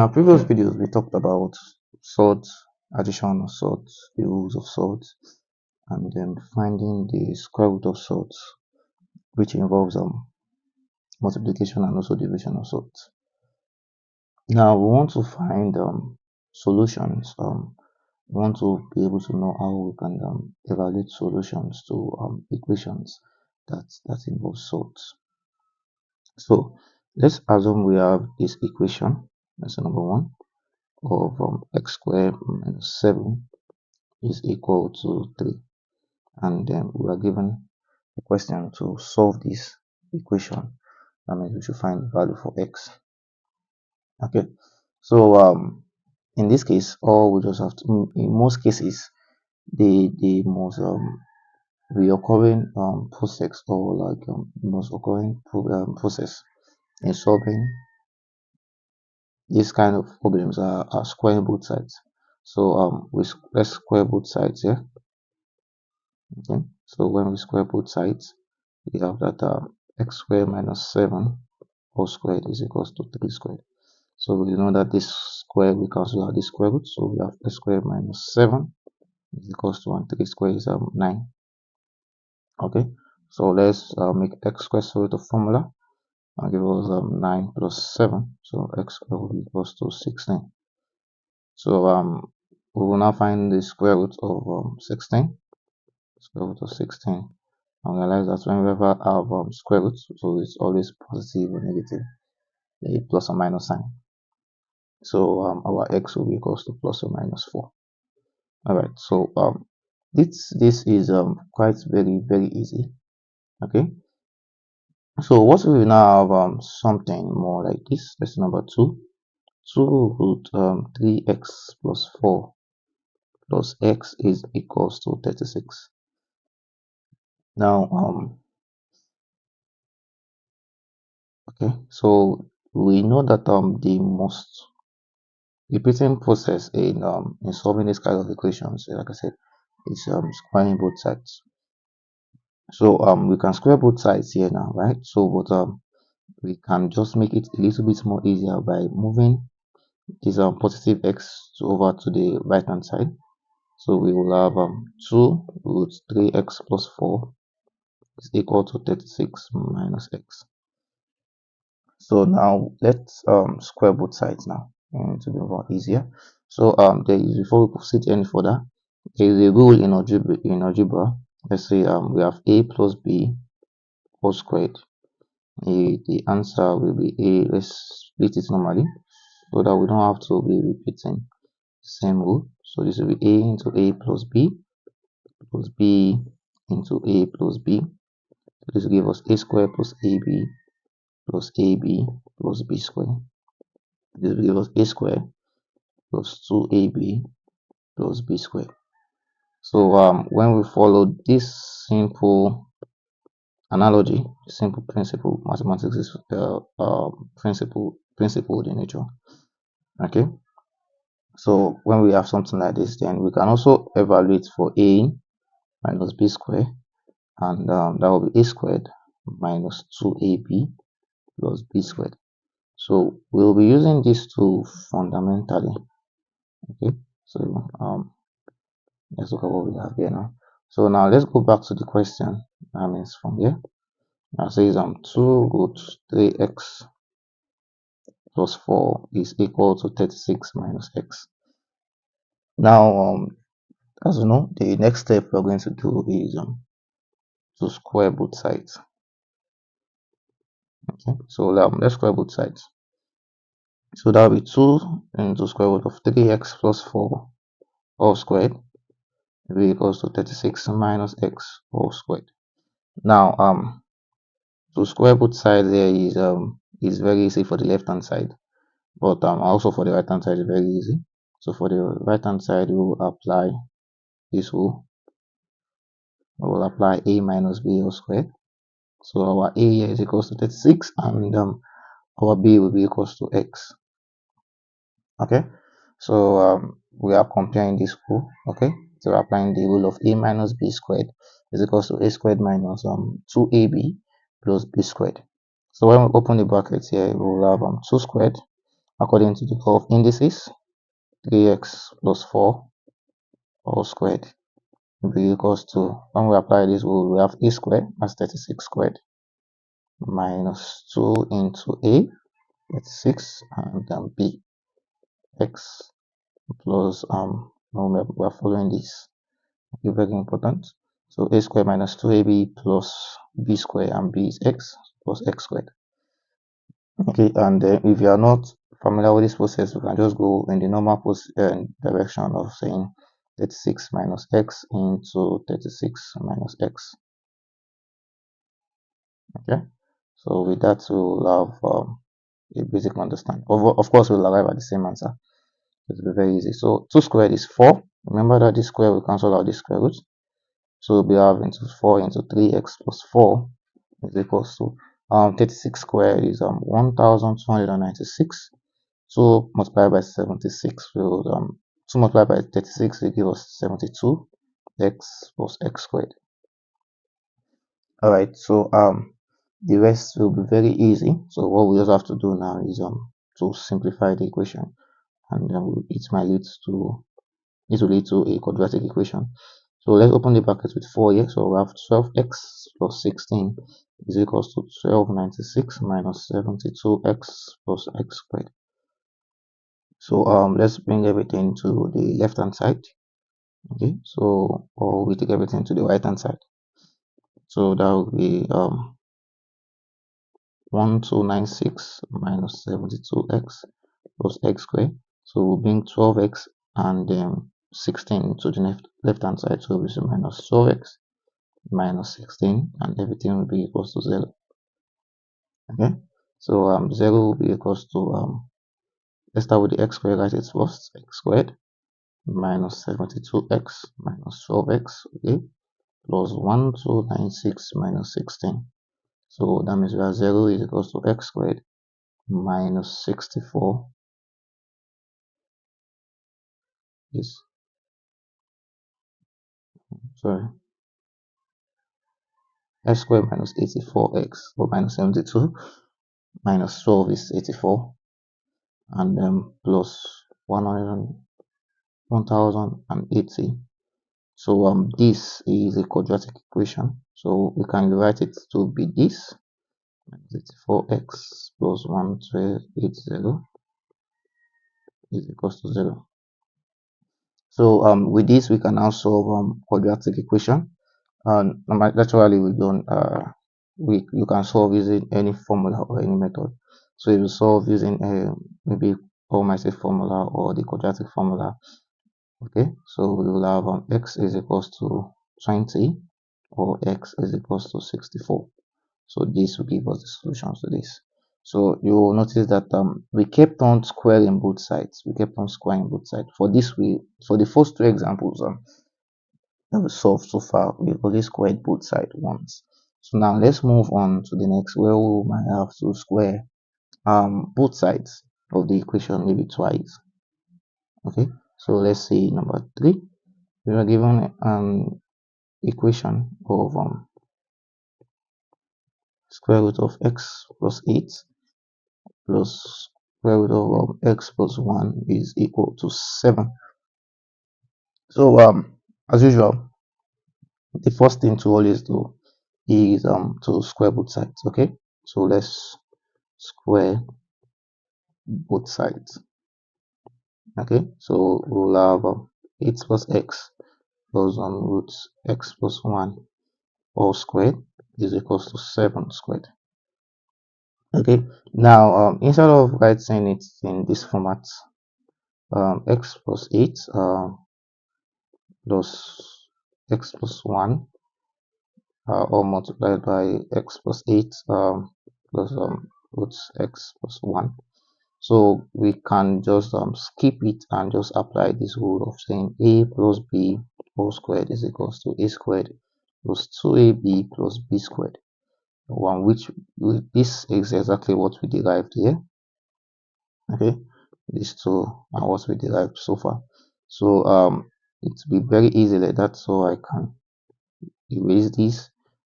our previous videos, we talked about sort, addition of sort, the rules of sort, and then finding the square root of sort, which involves multiplication and also division of sort. Now we want to find solutions. We want to be able to know how we can evaluate solutions to equations that involve sort. So let's assume we have this equation. That's number one, of x squared minus 7 is equal to 3, and then we are given a question to solve this equation. That means we should find the value for x. Okay, so in this case, all we just have to, in most cases, the most reoccurring process, or like most occurring process in solving this kind of problems are squaring both sides. So let's square both sides here. Okay, so when we square both sides, we have that x squared minus 7 whole squared is equals to 3 squared. So we know that this square, we cancel out the square root, so we have x squared minus 7 is equals to 1. 3 squared is 9. Okay, so let's make x squared solve the formula and give us 9 plus 7, so x squared will be equals to 16. So we will now find the square root of 16. Square root of 16, and realize that whenever I have square roots, so it's always positive or negative, a plus or minus sign. So our x will be equals to plus or minus 4. All right, so this is quite very easy. Okay, so what if we now have something more like this? That's number 2. 2 root 3x plus 4 plus x is equals to 36. Now okay, so we know that the most repeating process in solving this kind of equations, like I said, is squaring both sides. So we can square both sides here now, right? So but we can just make it a little bit more easier by moving this positive x over to the right hand side. So we will have 2 root 3x plus 4 is equal to 36 minus x. So now let's square both sides now to be more easier. So there is, before we proceed any further, there is a rule in algebra. Let's say we have a plus b whole squared. The answer will be a. Let's split it normally so that we don't have to be repeating the same rule. So this will be a into a plus b into a plus b. So this will give us a squared plus ab plus ab plus b squared. This will give us a squared plus 2ab plus b squared. So when we follow this simple analogy, simple principle, mathematics is principled in nature. Okay, so when we have something like this, then we can also evaluate for a minus b squared, and that will be a squared minus 2ab plus b squared. So we'll be using these two fundamentally. Okay, so let's look at what we have here now. So now let's go back to the question. That means from here, now says 2 root 3x plus 4 is equal to 36 minus x. Now as you know, the next step we're going to do is to square both sides. Okay, so let's square both sides. So that will be 2 into square root of 3x plus 4 all squared will be equals to 36 minus x all squared. Now to square both sides there is very easy for the left hand side, but also for the right hand side is very easy. So for the right hand side we will apply this rule. We will apply a minus b all squared. So our a here is equals to 36, and our b will be equals to x. Okay, so we are comparing this rule. Okay, so we're applying the rule of a minus b squared is equals to a squared minus 2ab plus b squared. So when we open the brackets here, we will have 2 squared according to the law of indices, 3x plus 4 all squared will be equals to, when we apply this rule, we have a squared as 36 squared minus 2 into a, that's 6, and b, x plus, no, we're following this, okay, very important. So a squared minus 2ab plus b squared, and b is x plus x squared. Okay, and if you are not familiar with this process, you can just go in the normal direction of saying 36 minus x into 36 minus x. Okay, so with that we'll have a basic understanding. Of course, we'll arrive at the same answer. It will be very easy. So 2 squared is 4. Remember that this square will cancel out the square root. So we'll be having 4 into 3x plus 4 is equals to 36 squared is 1296. 2 multiplied by 76 will 2 multiplied by 36 will give us 72 x plus x squared. All right, so the rest will be very easy. So what we just have to do now is to simplify the equation, and it might lead to a quadratic equation. So let's open the bracket with 4 here. So we have 12x plus 16 is equals to 1296 minus 72x plus x squared. So let's bring everything to the left hand side. Okay, so or we take everything to the right hand side. So that will be 1296 minus 72x plus x squared. So we'll bring 12x and 16 to the left hand side. So we will minus 12x minus 16, and everything will be equals to 0. Okay, so 0 will be equals to let's start with the x squared, write it first. X squared minus 72x minus 12x, okay, plus 1296 minus 16. So that means we have 0 is equals to x squared minus 64 is, sorry, x squared minus 84x, or minus 72 minus 12 is 84, and plus 1080. So this is a quadratic equation, so we can write it to be this: 84x plus 1280 is equals to 0. So with this we can now solve quadratic equation, and naturally we don't you can solve using any formula or any method. So if you solve using maybe Almighty formula or the quadratic formula, okay, so we will have x is equals to 20 or x is equals to 64. So this will give us the solutions to this. So you will notice that we kept on squaring both sides. We kept on squaring both sides. For this, for the first two examples that we solved so far, we've only squared both sides once. So now let's move on to the next, where we might have to square both sides of the equation maybe twice. Okay, so let's see number 3. We are given an equation of square root of x plus 8 plus square root of x plus 1 is equal to 7. So as usual, the first thing to always do is to square both sides. Okay, so let's square both sides. Okay, so we'll have 8 plus x plus root x plus 1 all squared is equals to 7 squared. Okay, now instead of writing it in this format, x plus 8 plus x plus 1 all multiplied by x plus 8 plus root x plus 1. So we can just skip it and just apply this rule of saying a plus b whole squared is equals to a squared plus 2ab plus b squared, one which this is exactly what we derived here. Okay, these two are what we derived so far. So it will be very easy like that, so I can erase this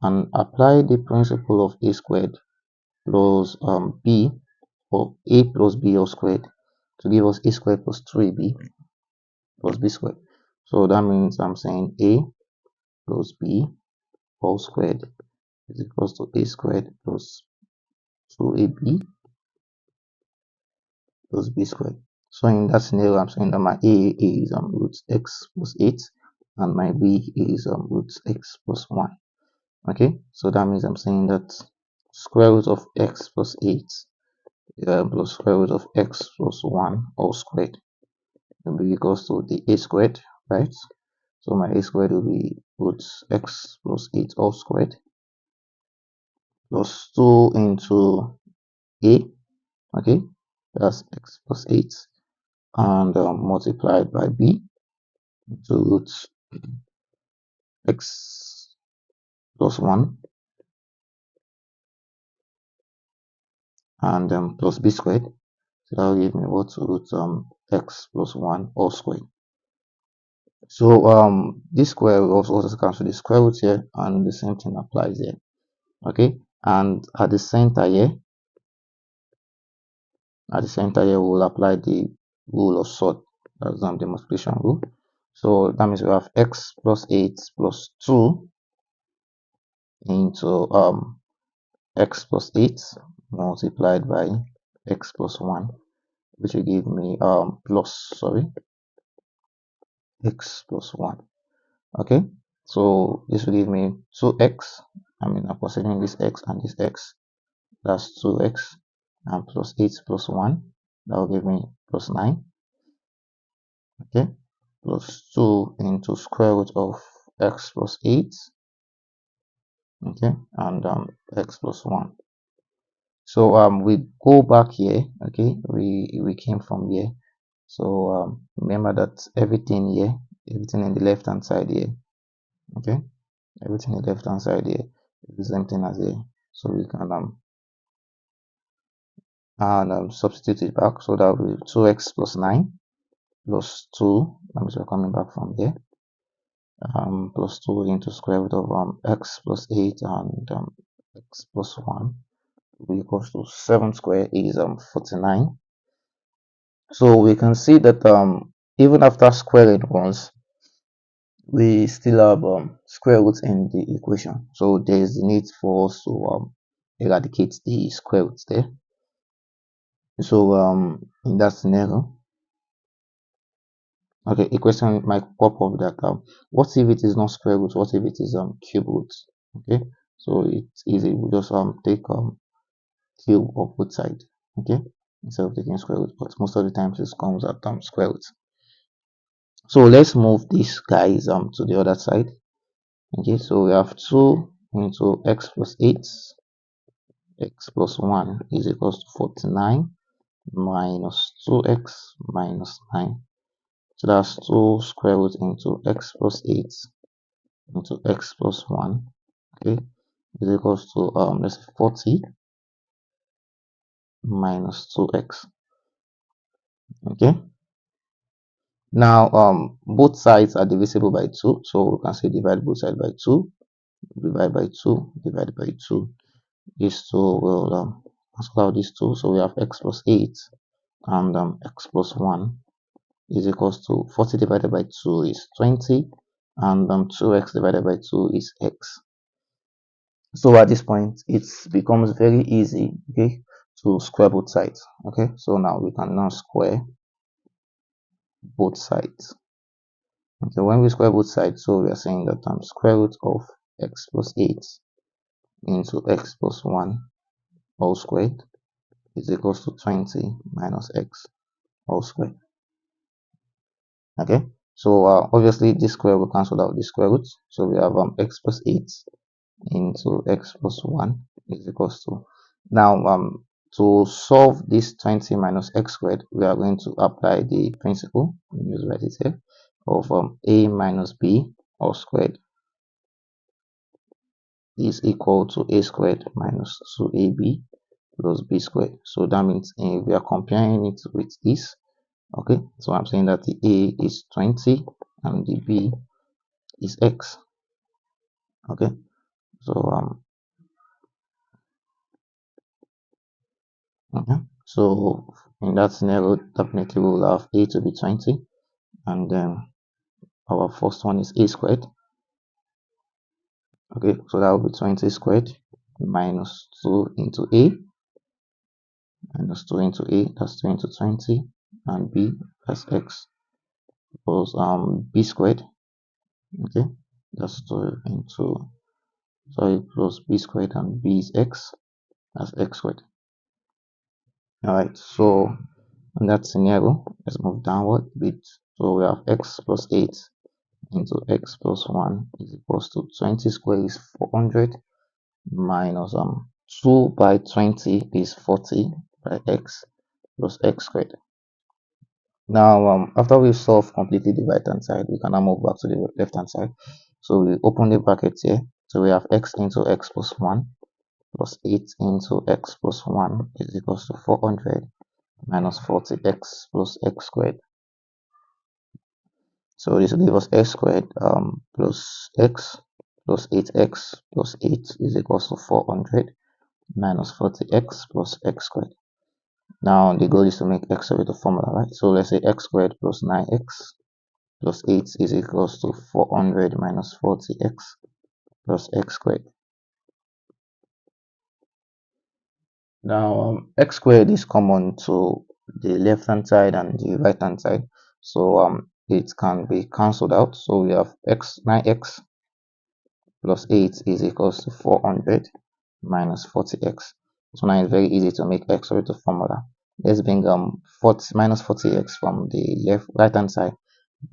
and apply the principle of a squared plus b or a plus b all squared to give us a squared plus 3b plus b squared. So that means I'm saying a plus b all squared is equals to a squared plus 2ab plus b squared. So in that scenario, I'm saying that my a is root x plus 8 and my b is root x plus 1. Okay, so that means I'm saying that square root of x plus 8 plus square root of x plus 1 all squared will be equals to the a squared, right? So my a squared will be root x plus 8 all squared plus 2 into a, okay, that's x plus 8, and multiplied by b to root x plus 1 and plus b squared. So that will give me what root x plus 1 all squared. So this square will also cancel the square root here, and the same thing applies here. Okay, and at the center here, we'll apply the rule of sort. That's the multiplication rule. So that means we have x plus 8 plus 2 into x plus 8 multiplied by x plus 1, which will give me x plus 1. Okay, so this will give me 2x. I'm considering this x and this x. That's 2x and plus 8 plus 1. That will give me plus 9. Okay, plus 2 into square root of x plus 8. Okay, and x plus 1. So we go back here. Okay, we came from here. So remember that everything in the left hand side here. Okay, everything in the left hand side here is the same thing as here. So we can substitute it back. So that will be 2x plus 9 plus 2. That means we're coming back from here. Plus 2 into square root of x plus 8 and x plus 1 will equals to 7 square is 49. So we can see that even after squaring once, we still have square roots in the equation. So there is the need for us to eradicate the square roots there. So in that scenario, okay, a question might pop up that what if it is not square root? What if it is cube root? Okay, so it's easy. We just take cube of both sides. Okay, instead of taking square root, but most of the times it comes at square root. So let's move these guys to the other side. Okay, so we have 2 into x plus 8, x plus 1 is equals to 49 minus 2x minus 9. So that's 2 square root into x plus 8 into x plus 1, okay, is equals to let's say 40 minus 2x. Okay, now both sides are divisible by 2, so we can say divide both sides by 2, divide by 2, divide by 2. These two will cancel out these two, so we have x plus 8 and x plus 1 is equals to 40 divided by 2 is 20, and 2x divided by 2 is x. So at this point it becomes very easy, okay, to square both sides. Okay, so now we can now square both sides. Okay, when we square both sides, so we are saying that square root of x plus 8 into x plus 1 all squared is equals to 20 minus x all squared. Okay, so obviously this square will cancel out the square root, so we have x plus 8 into x plus 1 is equals to, now to solve this 20 minus x squared, we are going to apply the principle, let me just write it here, of a minus b all squared is equal to a squared minus 2ab plus b squared. So that means we are comparing it with this. Okay, so I'm saying that the a is 20 and the b is x. Okay, so So in that scenario, definitely we'll have a to be 20, and then our first one is a squared. Okay, so that will be 20 squared minus 2 into a, minus 2 into a, that's 2 into 20, and b, that's x, plus b squared. Okay, that's 2 into, sorry, plus b squared, and b is x, that's x squared. Alright, so in that scenario, let's move downward a bit. So we have x plus 8 into x plus 1 is equals to 20 squared is 400 minus 2 by 20 is 40 by x plus x squared. Now after we solve completely the right hand side, we can now move back to the left hand side. So we open the bracket here. So we have x into x plus 1 plus 8 into x plus 1 is equals to 400 minus 40x plus x squared. So this will give us x squared plus x plus 8x plus 8 is equals to 400 minus 40x plus x squared. Now the goal is to make x with the formula, right? So let's say x squared plus 9x plus 8 is equals to 400 minus 40x plus x squared. Now x squared is common to the left hand side and the right hand side, so it can be cancelled out. So we have 9x plus 8 is equals to 400 minus 40x. So now it's very easy to make x with the formula. Let's bring 40 minus 40x from the right hand side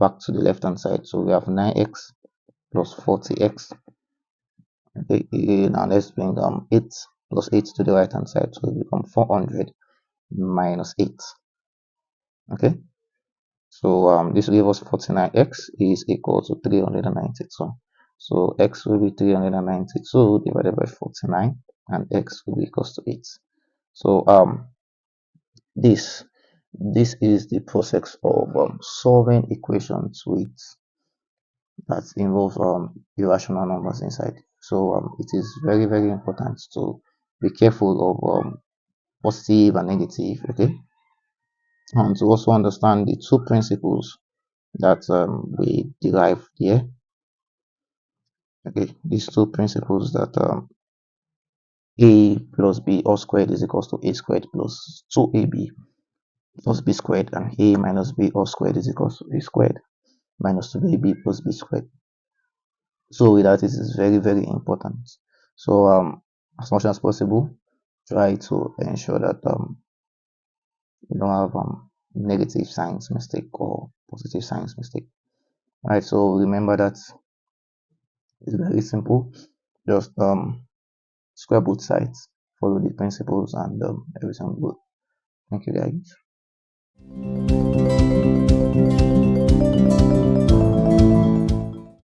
back to the left hand side. So we have 9x plus 40x. Okay, now let's bring 8 plus 8 to the right hand side, so it becomes 400 minus 8. Okay, so this will give us 49x is equal to 392. So x will be 392 divided by 49, and x will be equals to 8. So this this is the process of solving equations with that involve irrational numbers inside. So it is very, very important to be careful of positive and negative, okay, and to also understand the two principles that we derive here. Okay, these two principles that a plus b all squared is equals to a squared plus 2ab plus b squared, and a minus b all squared is equals to a squared minus 2ab plus b squared. So with that, it is very, very important. So as much as possible, try to ensure that you don't have negative signs mistake or positive signs mistake. Right, so remember that it's very simple. Just square both sides, follow the principles, and everything good. Thank you, guys.